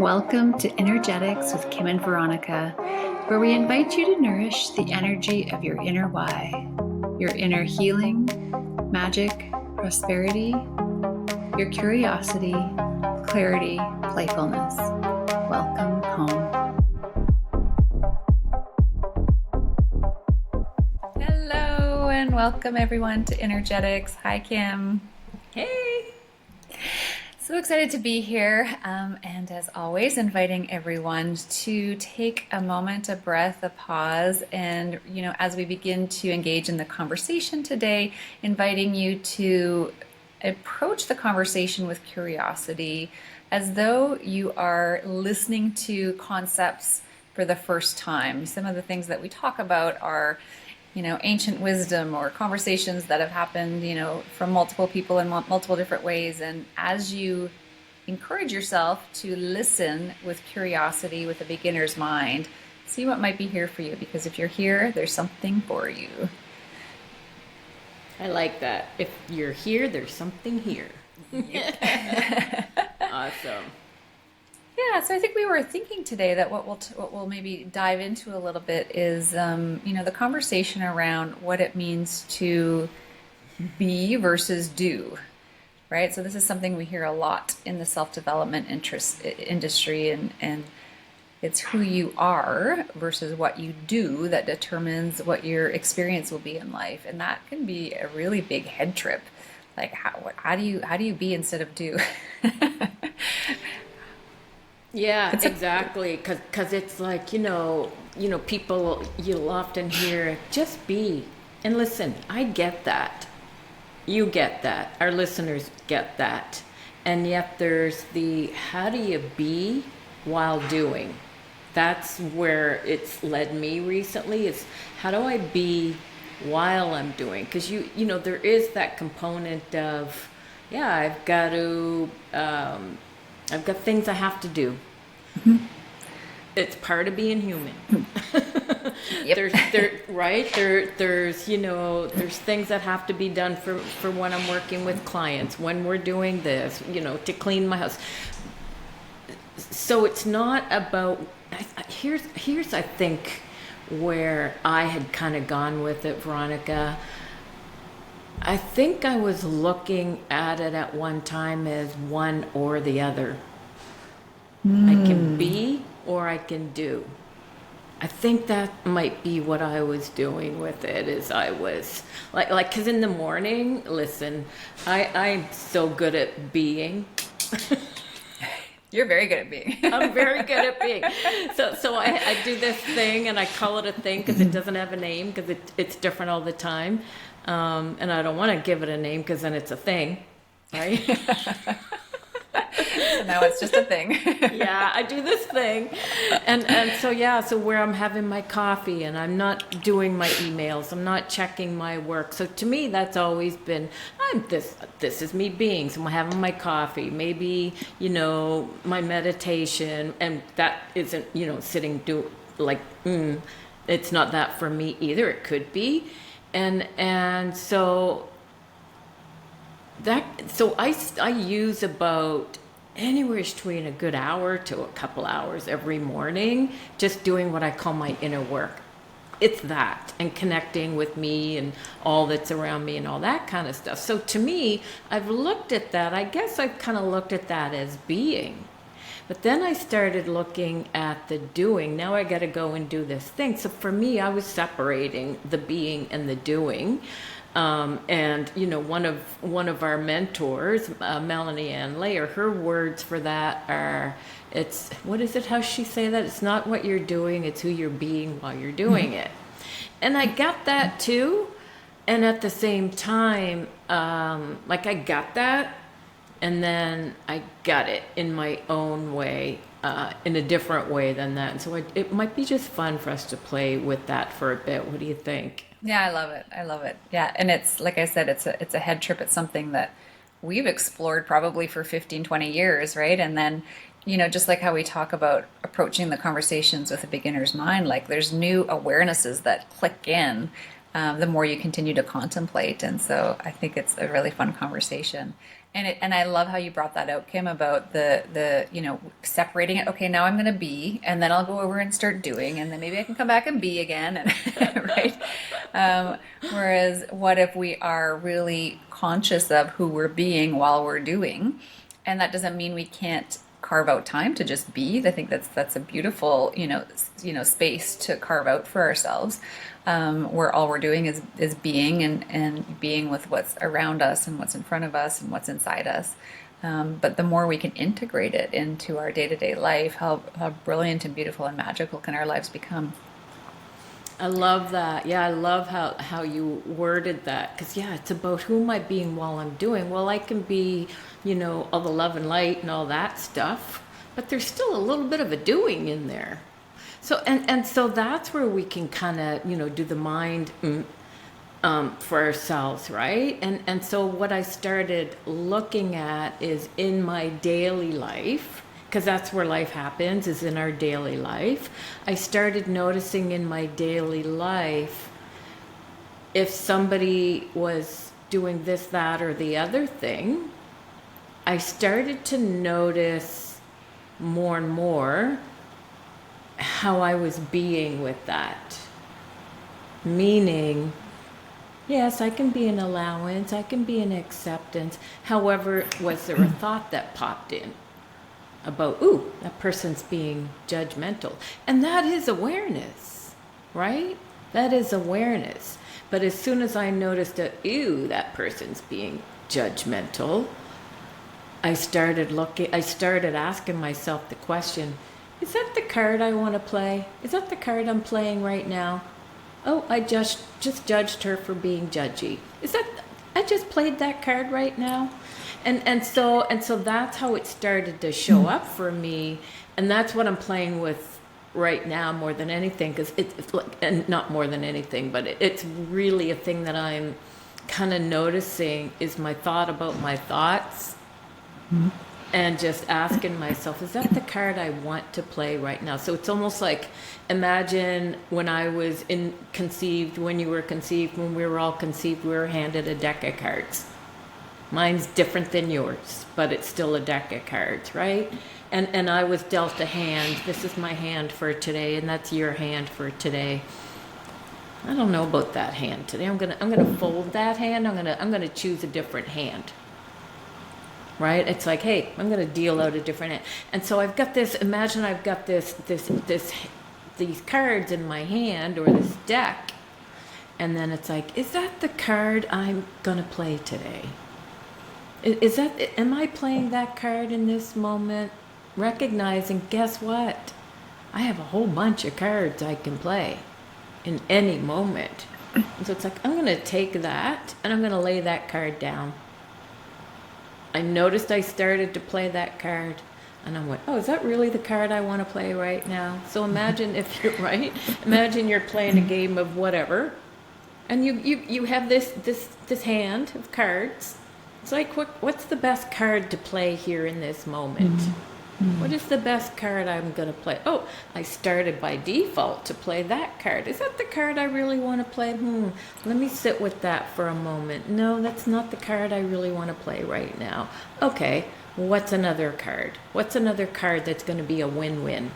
Welcome to Energetics with Kim and Veronica, where we invite you to nourish the energy of your inner why, your inner healing, magic, prosperity, your curiosity, clarity, playfulness. Welcome home. Hello and welcome everyone to Energetics. Hi, Kim. Hey! So excited to be here, and as always, inviting everyone to take a moment, a breath, a pause, and as we begin to engage in the conversation today, inviting you to approach the conversation with curiosity, as though you are listening to concepts for the first time. Some of the things that we talk about are ancient wisdom or conversations that have happened, from multiple people in multiple different ways. And as you encourage yourself to listen with curiosity, with a beginner's mind, see what might be here for you. Because if you're here, there's something for you. I like that. If you're here, there's something here. Awesome. Yeah, so I think we were thinking today that what we'll maybe dive into a little bit is the conversation around what it means to be versus do, right? So this is something we hear a lot in the self-development industry, and it's who you are versus what you do that determines what your experience will be in life, and that can be a really big head trip. Like how do you be instead of do? Yeah, exactly. Cause it's like, people, you'll often hear, just be. And listen, I get that. You get that. Our listeners get that. And yet there's the, how do you be while doing? That's where it's led me recently, is how do I be while I'm doing? Because there is that component of, yeah, I've got things I have to do. Mm-hmm. It's part of being human. Yep. There's things that have to be done for when I'm working with clients, when we're doing this, to clean my house. So it's not about, here's I think where I had kind of gone with it, Veronica. I think I was looking at it at one time as one or the other. I can be or I can do. I think that might be what I was doing with it, is I was like, because in the morning, listen, I'm so good at being. You're very good at being. I'm very good at being. So I do this thing, and I call it a thing because it doesn't have a name, because it's different all the time. And I don't want to give it a name because then it's a thing, right? So now it's just a thing. Yeah, I do this thing. And so where I'm having my coffee and I'm not doing my emails, I'm not checking my work. So to me, that's always been, this is me being. So I'm having my coffee, maybe, my meditation, and that isn't, sitting, it's not that for me either. It could be. And so I use about anywhere between a good hour to a couple hours every morning just doing what I call my inner work. It's that, and connecting with me and all that's around me and all that kind of stuff. So to me, I've looked at that. I guess I've kind of looked at that as being. But then I started looking at the doing. Now I got to go and do this thing. So for me, I was separating the being and the doing. And one of our mentors, Melanie Ann Layer, her words for that are, how she say that? It's not what you're doing, it's who you're being while you're doing it. And I got that too. And at the same time, I got that, and then I got it in my own way, in a different way than that. And so it might be just fun for us to play with that for a bit. What do you think? Yeah, I love it. I love it. Yeah, and it's like I said, it's a head trip. It's something that we've explored probably for 15, 20 years, right? And then, just like how we talk about approaching the conversations with a beginner's mind, like there's new awarenesses that click in the more you continue to contemplate. And so I think it's a really fun conversation. And I love how you brought that out, Kim, about the separating it. Okay, now I'm going to be, and then I'll go over and start doing, and then maybe I can come back and be again, and right? Whereas, what if we are really conscious of who we're being while we're doing, and that doesn't mean we can't carve out time to just be. I think that's a beautiful, space to carve out for ourselves, where all we're doing is being and being with what's around us and what's in front of us and what's inside us. But the more we can integrate it into our day-to-day life, how brilliant and beautiful and magical can our lives become? I love that. Yeah, I love how you worded that. Because, yeah, it's about who am I being while I'm doing. Well, I can be, all the love and light and all that stuff, but there's still a little bit of a doing in there. So, and so that's where we can kind of, do the mind for ourselves, right? And so what I started looking at is in my daily life, because that's where life happens, is in our daily life. I started noticing in my daily life if somebody was doing this, that, or the other thing. I started to notice more and more how I was being with that. Meaning, yes, I can be an allowance, I can be an acceptance. However, was there a thought that popped in about, ooh, that person's being judgmental? And that is awareness, right? That is awareness. But as soon as I noticed that, ew, that person's being judgmental, I started asking myself the question, is that the card I want to play? Is that the card I'm playing right now? Oh, I just judged her for being judgy. I just played that card right now? And so that's how it started to show up for me, and that's what I'm playing with right now more than anything, because it's like, and not more than anything, but it's really a thing that I'm kind of noticing is my thought about my thoughts. Mm-hmm. And just asking myself, is that the card I want to play right now? So it's almost like, imagine when I was conceived, when you were conceived, when we were all conceived, we were handed a deck of cards. Mine's different than yours, but it's still a deck of cards, right? And I was dealt a hand. This is my hand for today, and that's your hand for today. I don't know about that hand today. I'm gonna fold that hand. I'm gonna choose a different hand. Right? It's like, hey, I'm going to deal out a different hand. And so I've got this, imagine I've got these cards in my hand, or this deck. And then it's like, is that the card I'm going to play today? Am I playing that card in this moment? Recognizing, guess what? I have a whole bunch of cards I can play in any moment. And so it's like, I'm going to take that and I'm going to lay that card down. I noticed I started to play that card, and I went, oh, is that really the card I want to play right now? So imagine if you're right. Imagine you're playing a game of whatever, and you have this hand of cards. It's like, what's the best card to play here in this moment? What is the best card I'm going to play? Oh, I started by default to play that card. Is that the card I really want to play? Let me sit with that for a moment. No, that's not the card I really want to play right now. Okay, what's another card? What's another card that's going to be a win-win?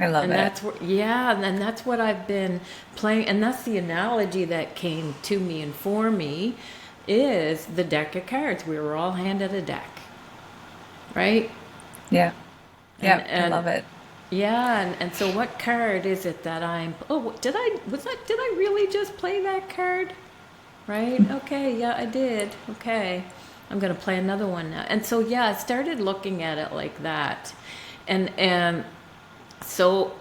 I love and it. And that's what I've been playing. And that's the analogy that came to me and for me is the deck of cards. We were all handed a deck. Right? Yeah. Yeah, I love it. Yeah, and so what card is it that did I really just play that card? Right? Okay, yeah, I did. Okay. I'm going to play another one now. And so yeah, I started looking at it like that. And so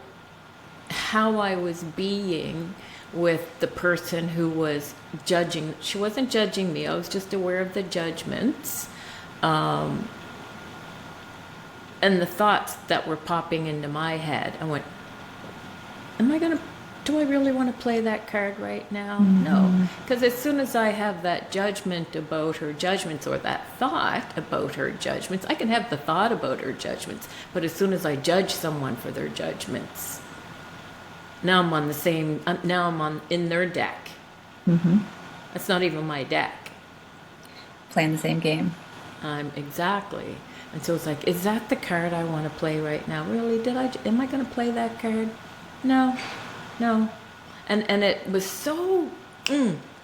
how I was being with the person who was judging, she wasn't judging me. I was just aware of the judgments. And the thoughts that were popping into my head. I went, do I really want to play that card right now? No. Because as soon as I have that judgment about her judgments, or that thought about her judgments, I can have the thought about her judgments, but as soon as I judge someone for their judgments, now I'm in their deck. That's not even my deck. playing the same game. Exactly. And so it's like, is that the card I want to play right now? Really? Am I going to play that card? No, no. And it was so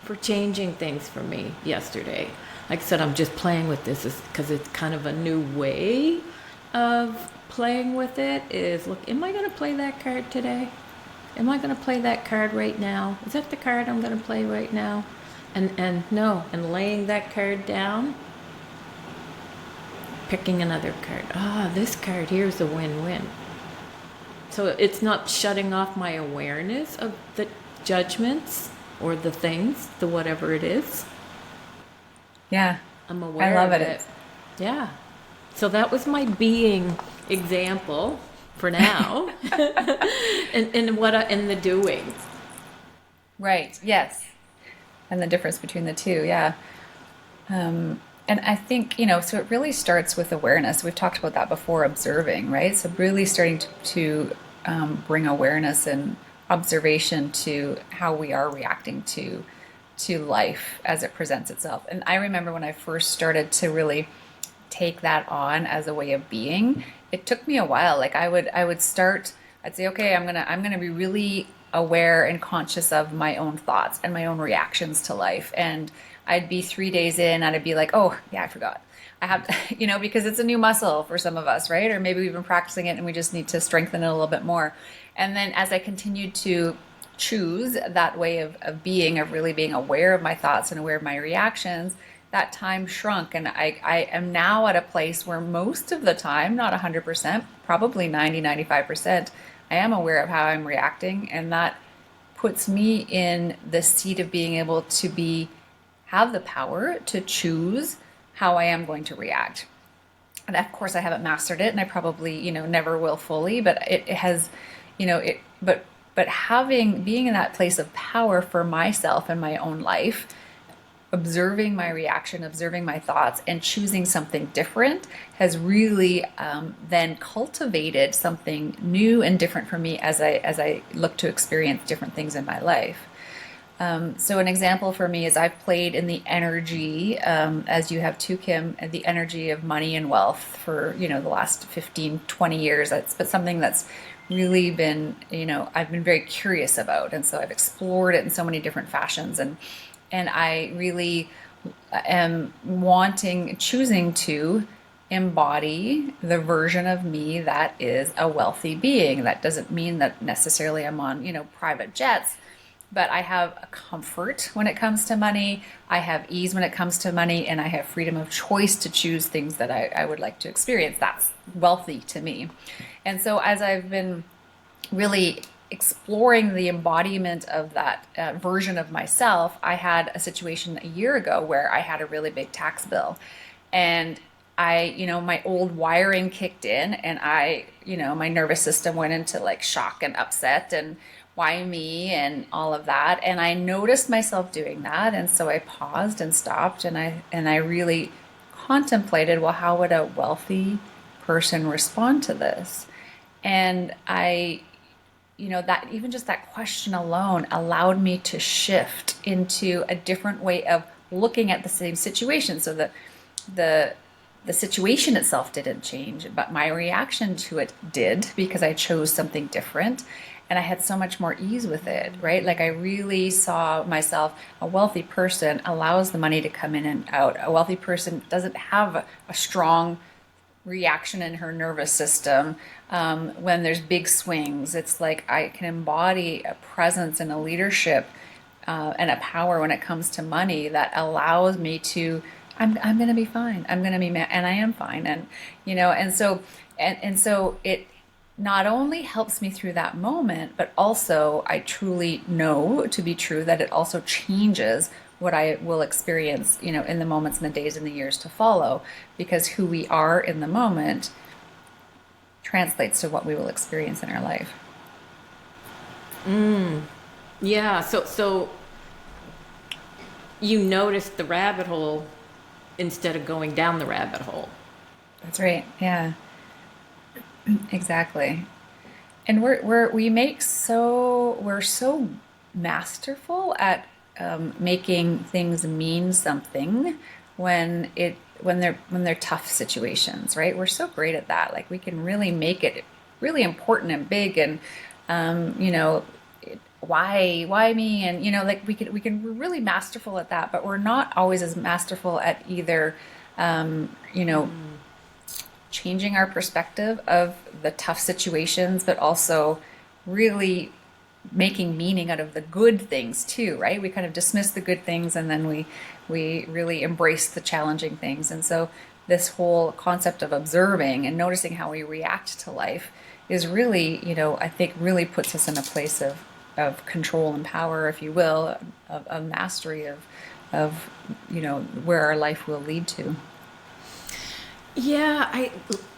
for changing things for me yesterday. Like I said, I'm just playing with this because it's kind of a new way of playing with it. Is look, am I going to play that card today? Am I going to play that card right now? Is that the card I'm going to play right now? And no, and laying that card down, picking another card. This card here's a win-win. So it's not shutting off my awareness of the judgments or the things, the whatever it is. Yeah. I'm I aware love of it. it. Yeah. So that was my being example for now, and what in the doing. Right. Yes. And the difference between the two. Yeah. And I think, so it really starts with awareness. We've talked about that before, observing, right? So really starting to bring awareness and observation to how we are reacting to life as it presents itself. And I remember when I first started to really take that on as a way of being, it took me a while. Like I would start, I'd say, okay, I'm gonna be really aware and conscious of my own thoughts and my own reactions to life. And I'd be 3 days in and I'd be like, oh yeah, I forgot. I have to, because it's a new muscle for some of us, right? Or maybe we've been practicing it and we just need to strengthen it a little bit more. And then as I continued to choose that way of being, of really being aware of my thoughts and aware of my reactions, that time shrunk. And I am now at a place where most of the time, not 100%, probably 90, 95%, I am aware of how I'm reacting. And that puts me in the seat of being able to have the power to choose how I am going to react. And of course, I haven't mastered it, and I probably, never will fully. But it has, but having being in that place of power for myself and my own life, observing my reaction, observing my thoughts, and choosing something different has really then cultivated something new and different for me as I look to experience different things in my life. So an example for me is I've played in the energy, as you have too, Kim, the energy of money and wealth for, the last 15, 20 years. That's but something that's really been, I've been very curious about. And so I've explored it in so many different fashions. And I really am choosing to embody the version of me that is a wealthy being. That doesn't mean that necessarily I'm on, private jets, but I have a comfort when it comes to money. I have ease when it comes to money, and I have freedom of choice to choose things that I would like to experience. That's wealthy to me. And so as I've been really exploring the embodiment of that version of myself, I had a situation a year ago where I had a really big tax bill. And my old wiring kicked in, and my nervous system went into like shock and upset and why me and all of that. And I noticed myself doing that. And so I paused and stopped, and I really contemplated, well, how would a wealthy person respond to this? And that even just that question alone allowed me to shift into a different way of looking at the same situation. So that the situation itself didn't change, but my reaction to it did, because I chose something different. And I had so much more ease with it, right? Like I really saw myself, a wealthy person allows the money to come in and out. A wealthy person doesn't have a strong reaction in her nervous system when there's big swings. It's like I can embody a presence and a leadership and a power when it comes to money that allows me to, I'm going to be fine. I'm going to be, and I am fine. And so it not only helps me through that moment, but also I truly know to be true that it also changes what I will experience, in the moments and the days and the years to follow, because who we are in the moment translates to what we will experience in our life. Yeah. So you noticed the rabbit hole instead of going down the rabbit hole. That's right. Yeah, exactly. And we're so masterful at making things mean something when they're tough situations, right? We're so great at that. Like we can really make it really important and big, and you know, why me, and you know, like we're really masterful at that, but we're not always as masterful at either, you know, Mm. changing our perspective of the tough situations, but also really making meaning out of the good things too, right? We kind of dismiss the good things, and then we really embrace the challenging things. And so this whole concept of observing and noticing how we react to life is really, you know, I think really puts us in a place of control and power, if you will, of mastery of you know, where our life will lead to. Yeah,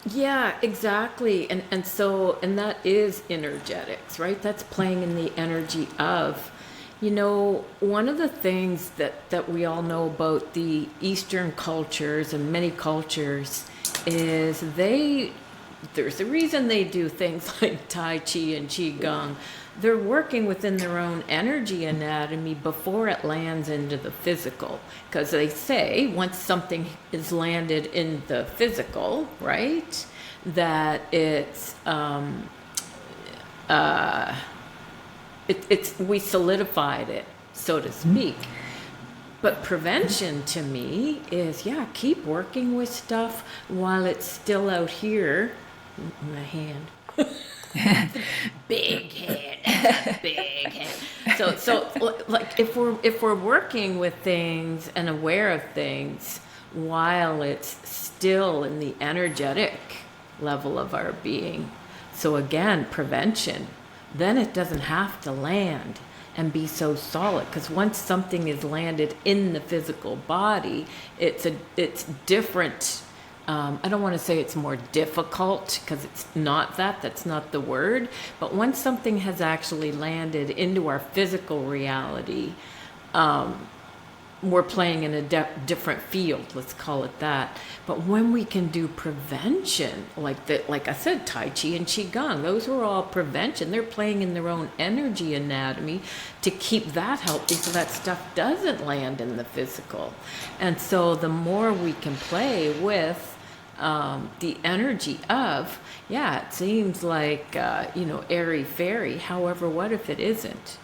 yeah, exactly. And that is energetics, right? That's playing in the energy of, one of the things that we all know about the Eastern cultures and many cultures is there's a reason they do things like Tai Chi and Qigong. They're working within their own energy anatomy before it lands into the physical. Because they say once something is landed in the physical, right, that it's we solidified it, so to speak. But prevention to me is, yeah, keep working with stuff while it's still out here. My hand. Big hand. That's a big hand. Like if we're working with things and aware of things while it's still in the energetic level of our being. So again, prevention. Then it doesn't have to land and be so solid, because once something is landed in the physical body, it's different. I don't want to say it's more difficult, because it's not that. That's not the word. But once something has actually landed into our physical reality, we're playing in a different field, let's call it that. But when we can do prevention, like I said, Tai Chi and Qigong, those are all prevention. They're playing in their own energy anatomy to keep that healthy, so that stuff doesn't land in the physical. And so the more we can play with the energy of, yeah, it seems like, airy fairy. However, what if it isn't?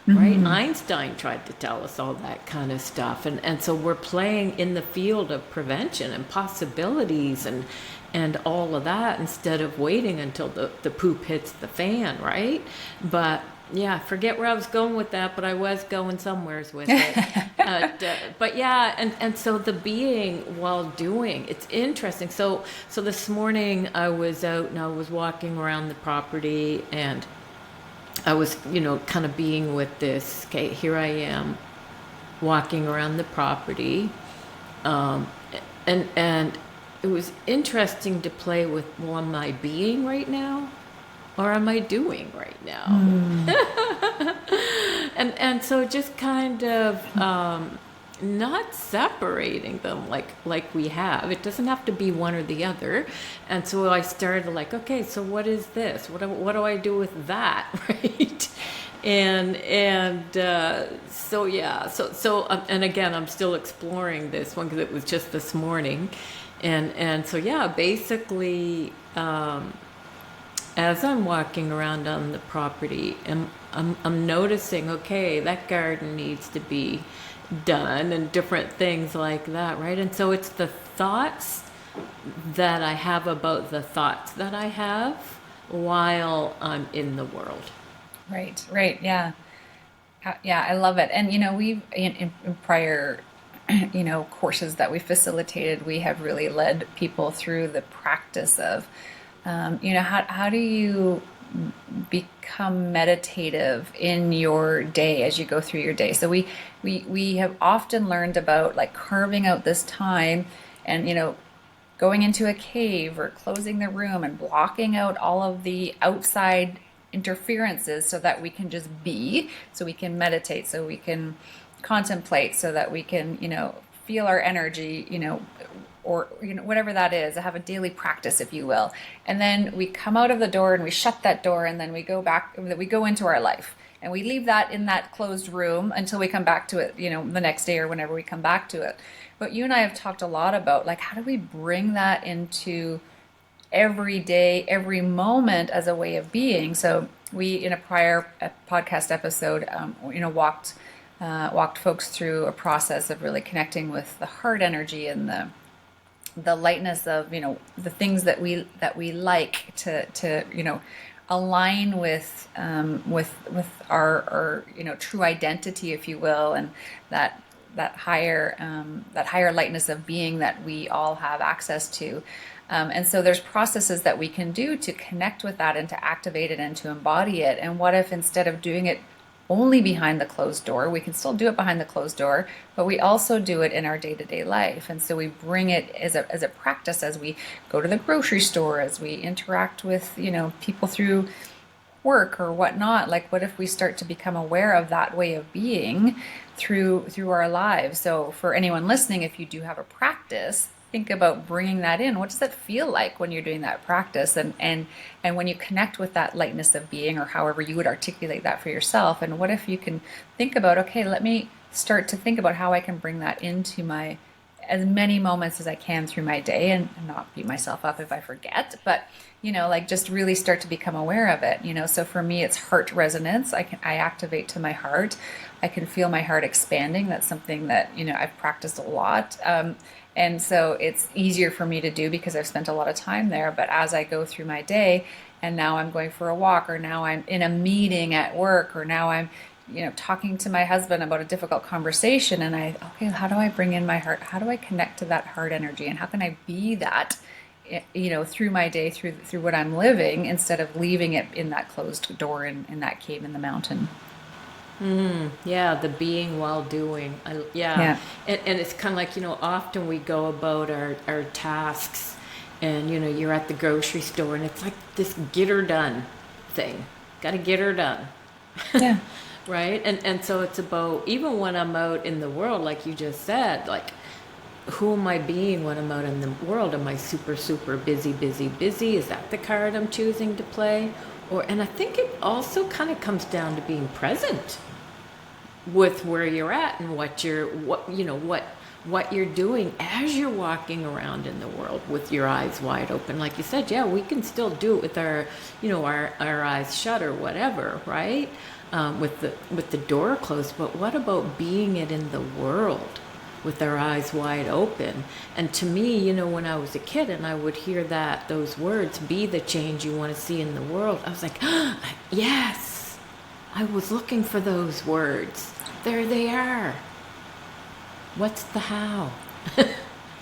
Right? Einstein tried to tell us all that kind of stuff. And so we're playing in the field of prevention and possibilities and all of that, instead of waiting until the poop hits the fan, right? But yeah, forget where I was going with that, but I was going somewheres with it. But yeah, and so the being while doing, it's interesting. So this morning I was out and I was walking around the property, and I was, kind of being with this. Okay, here I am walking around the property, um, and it was interesting to play with. Well, am I being right now, or am I doing right now? And so just kind of not separating them like we have. It doesn't have to be one or the other. And so I started like, okay, so what is this? What do I do with that, right? So yeah, and again, I'm still exploring this one because it was just this morning, and so yeah, basically. As I'm walking around on the property, and I'm noticing, okay, that garden needs to be done, and different things like that, right? And so it's the thoughts that I have about the thoughts that I have while I'm in the world. Right, yeah. Yeah, I love it. And we've in prior courses that we facilitated, we have really led people through the practice of how do you become meditative in your day as you go through your day. So we have often learned about like carving out this time, and going into a cave or closing the room and blocking out all of the outside interferences so that we can just be, so we can meditate, so we can contemplate, so that we can feel our energy, or whatever that is, have a daily practice, if you will. And then we come out of the door and we shut that door, and then we go back, we go into our life. and we leave that in that closed room until we come back to it, the next day or whenever we come back to it. But you and I have talked a lot about like how do we bring that into every day, every moment as a way of being. So we, in a prior podcast episode, walked folks through a process of really connecting with the heart energy and the lightness of the things that we like to align with our true identity, if you will, and that higher lightness of being that we all have access to. And so there's processes that we can do to connect with that and to activate it and to embody it. And what if instead of doing it only behind the closed door, we can still do it behind the closed door, but we also do it in our day-to-day life. And so we bring it as a practice as we go to the grocery store, as we interact with, people through work or whatnot. Like, what if we start to become aware of that way of being through our lives? So for anyone listening, if you do have a practice, think about bringing that in. What does that feel like when you're doing that practice, and when you connect with that lightness of being, or however you would articulate that for yourself? And what if you can think about, okay, let me start to think about how I can bring that into my as many moments as I can through my day, and not beat myself up if I forget, but like just really start to become aware of it. So for me, it's heart resonance. I activate to my heart. I can feel my heart expanding. That's something that I've practiced a lot. And so it's easier for me to do because I've spent a lot of time there. But as I go through my day, and now I'm going for a walk, or now I'm in a meeting at work, or now I'm talking to my husband about a difficult conversation, and okay, how do I bring in my heart? How do I connect to that heart energy? And how can I be that, through my day, through what I'm living, instead of leaving it in that closed door in that cave in the mountain? Yeah, the being while doing. Yeah. Yeah. And it's kind of like, often we go about our tasks, and, you're at the grocery store, and it's like this get her done thing. Got to get her done. Yeah. Right? And so it's about, even when I'm out in the world, like you just said, like, who am I being when I'm out in the world? Am I super, super busy, busy, busy? Is that the card I'm choosing to play? And I think it also kind of comes down to being present with where you're at and what you're doing as you're walking around in the world with your eyes wide open. Like you said, yeah, we can still do it with our eyes shut or whatever, right? With the door closed. But what about being it in the world with our eyes wide open? And to me, when I was a kid and I would hear those words, be the change you want to see in the world, I was like, yes, I was looking for those words. There they are. What's the how?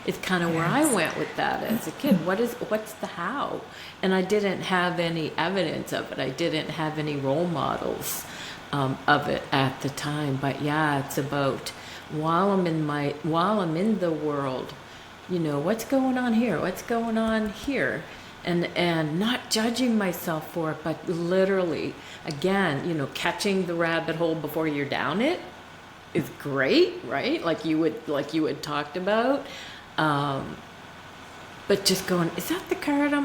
It's kind of where I went with that as a kid. What's the how? And I didn't have any evidence of it. I didn't have any role models of it at the time. But yeah, it's about while I'm in the world, what's going on here? What's going on here? And not judging myself for it, but literally, again, catching the rabbit hole before you're down it is great, right? Like you had talked about. But just going, is that the card card I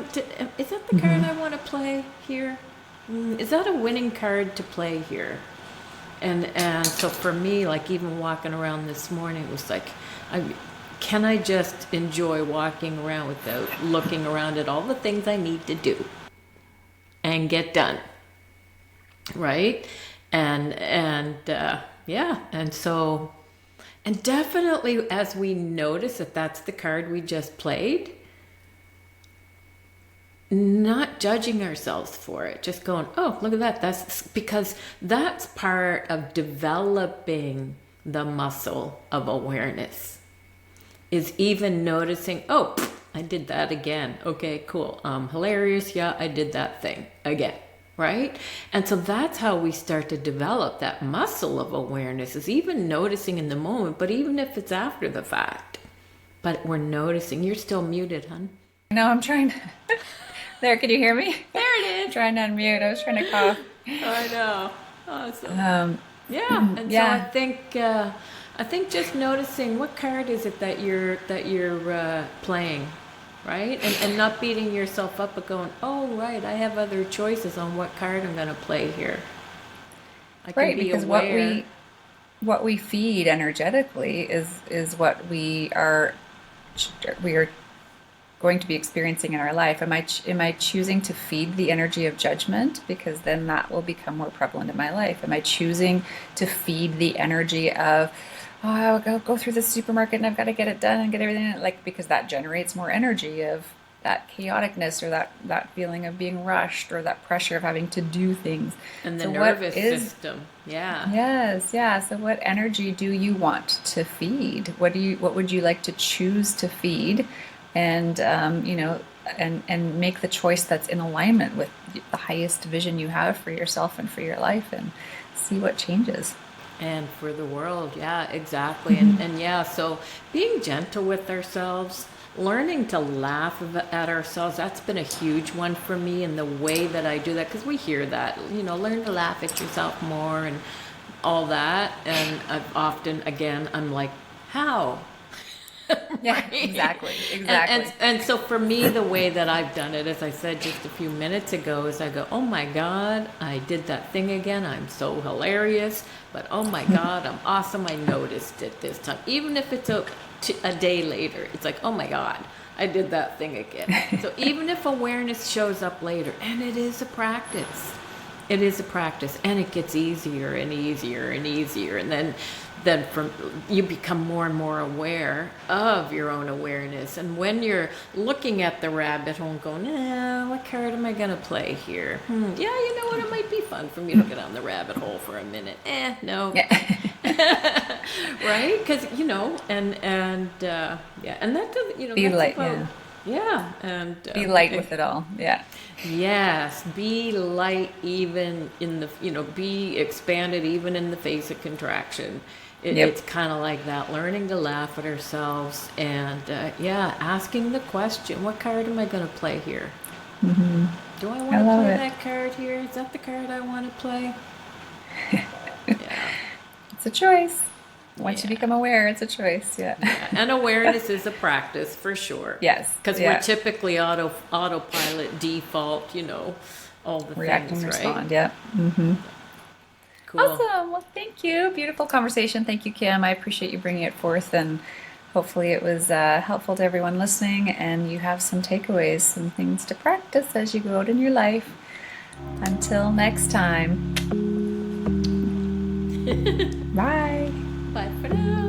want to play here? Is that a winning card to play here? And so for me, like even walking around this morning, it was like, can I just enjoy walking around without looking around at all the things I need to do and get done, right? And yeah, and so, and definitely as we notice that that's the card we just played, not judging ourselves for it, just going, oh, look at that. That's because that's part of developing the muscle of awareness, is even noticing, oh, I did that again. Okay, cool. Hilarious. Yeah, I did that thing again. Right? And so that's how we start to develop that muscle of awareness, is even noticing in the moment, but even if it's after the fact. But we're noticing. You're still muted, hon. No, I'm trying. There, can you hear me? There it is. I'm trying to unmute. I was trying to cough. I know. Awesome. Yeah. And yeah. So I think just noticing what card is it that you're playing, right? And not beating yourself up, but going, oh, right, I have other choices on what card I'm going to play here. I can Right, be because aware. what we feed energetically is what we are going to be experiencing in our life. Am I choosing to feed the energy of judgment, because then that will become more prevalent in my life? Am I choosing to feed the energy of, oh, I'll go through the supermarket and I've got to get it done and get everything in, like, because that generates more energy of that chaoticness, or that feeling of being rushed, or that pressure of having to do things. And the So what nervous is system. Yeah. Yes, yeah. So what energy do you want to feed? What would you like to choose to feed? And and make the choice that's in alignment with the highest vision you have for yourself and for your life, and see what changes. And for the world, yeah, exactly. Hmm. And yeah, so being gentle with ourselves, learning to laugh at ourselves, that's been a huge one for me. And the way that I do that, because we hear that, learn to laugh at yourself more and all that. And I've often, again, I'm like, how? Yeah, Right? exactly, And, and exactly. and so for me, the way that I've done it, as I said just a few minutes ago, is I go, oh my God, I did that thing again. I'm so hilarious, but oh my God, I'm awesome. I noticed it this time, even if it's a day later. It's like, oh my God, I did that thing again. So even if awareness shows up later, and it is a practice, it is a practice, and it gets easier and easier and easier, and then from you become more and more aware of your own awareness. And when you're looking at the rabbit hole and going, what card am I going to play here? Yeah, you know what? It might be fun for me to get on the rabbit hole for a minute. No. Yeah. Right? Because yeah, and that doesn't, Be that's light, about, yeah. yeah, and Be light with it all. Yeah. yes, be light even in the, be expanded even in the face of contraction. Yep. It's kind of like that, learning to laugh at ourselves and, yeah, asking the question, what card am I going to play here? Hmm. Do I want I to love play it. that card here? Is that the card I want to play? Yeah, It's a choice. Once you yeah, become aware, it's a choice. Yeah. yeah. And awareness is a practice for sure. Yes. Because we're Yeah. typically autopilot, default, all the React and things, right? respond. Yeah. Hmm. Cool. Awesome. Well, thank you. Beautiful conversation. Thank you, Kim. I appreciate you bringing it forth, and hopefully it was helpful to everyone listening, and you have some takeaways, some things to practice as you go out in your life. Until next time. Bye. Bye for now.